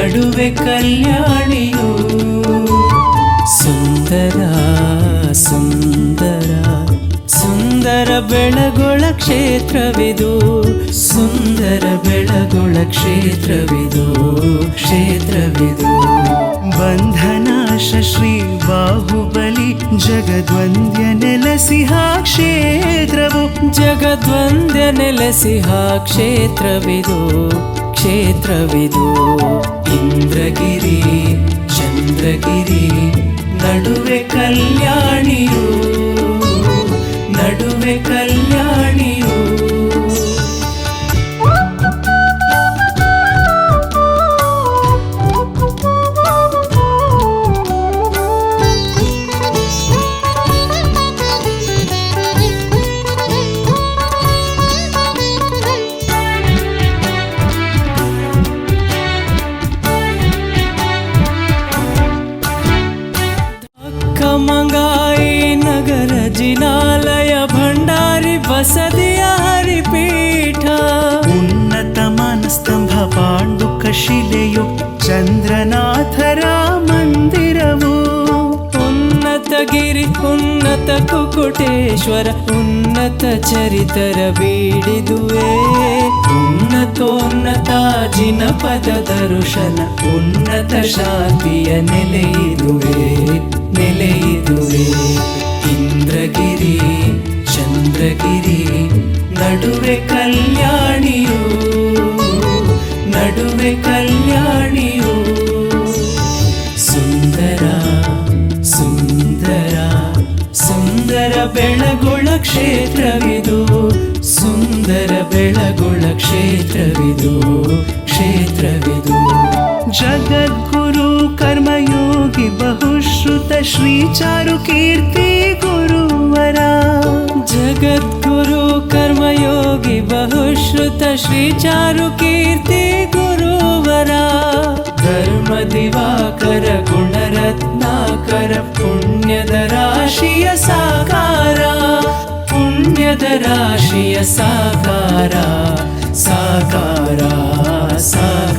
ನಡುವೆ ಕಲ್ಯಾಣಿಯು. ಸುಂದರ ಸುಂದರ ಸುಂದರ ಬೆಳಗೊಳ ಕ್ಷೇತ್ರವಿದು. ಸುಂದರ ಬೆಳಗೊಳ ಕ್ಷೇತ್ರವಿದು ಕ್ಷೇತ್ರವಿದು. ಬಂಧನಾಶ ಶ್ರೀ ಬಾಹುಬಲಿ ಜಗದ್ವಂದ್ಯ ನೆಲೆಸಿಹ ಕ್ಷೇತ್ರವು. ಜಗದ್ವಂದ್ಯ ನೆಲೆಸಿಹ ಕ್ಷೇತ್ರವಿದು ಕ್ಷೇತ್ರವಿದು. ಇಂದ್ರಗಿರಿ ಚಂದ್ರಗಿರಿ ನಡುವೆ ಕಲ್ಯಾಣಿಯು. ನಡುವೆ ಕಲ್ಯಾಣಿಯು. ಮಂಗಾಯಿ ನಗರ ಜಿನಾಲಯ ಭಂಡಾರಿ ಬಸದಿಯ ಹರಿಪೀಠ. ಉನ್ನತ ಮಾನಸ್ತಂಭ ಪಾಂಡುಕ ಶಿಲೆಯು ಚಂದ್ರನಾಥರ ಮಂದಿರವು. ಉನ್ನತ ಗಿರಿ ಉನ್ನತ ಕುಕುಟೇಶ್ವರ ಉನ್ನತ ಚರಿತರ ಬೀಡಿದುವೆ. ಉನ್ನತೋನ್ನತ ಜಿನಪದ ದರ್ಶನ ಉನ್ನತ ಶಾಂತಿಯ ನೆಲೆಯಿದುವೆ ನೆಲೆಯಿದುವೆ. ಇಂದ್ರಗಿರಿ ಚಂದ್ರಗಿರಿ ನಡುವೆ ಕಲ್ಯಾಣಿಯು. ನಡುವೆ ಕಲ್ಯಾಣಿಯು. ಸುಂದರ ಸುಂದರ ಸುಂದರ ಬೆಳಗೊಳ ಕ್ಷೇತ್ರವಿದು. ಸುಂದರ ಬೆಳಗೊಳ ಕ್ಷೇತ್ರವಿದು ಕ್ಷೇತ್ರವಿದು. ಜಗದ್ಗುರು ಕರ್ಮಯೋಗಿ ಬಹುಶ್ರುತ ಶ್ರೀ ಚಾರು ಕೀರ್ತಿ ಗುರುವರ. ಜಗದ್ಗುರು ಕರ್ಮಯೋಗಿ ಬಹುಶ್ರುತ ಶ್ರೀ ಚಾರು ಕೀರ್ತಿ ಗುರುವರ. ಧರ್ಮ ದಿವಾಕರ ಗುಣರತ್ನಾಕರ ಪುಣ್ಯದ ರಾಶಿಯ ಸಾಕಾರ. ಪುಣ್ಯದ ರಾಶಿಯ ಸಾಕಾರ ಸಾಕಾರ ಸಾಕಾರ.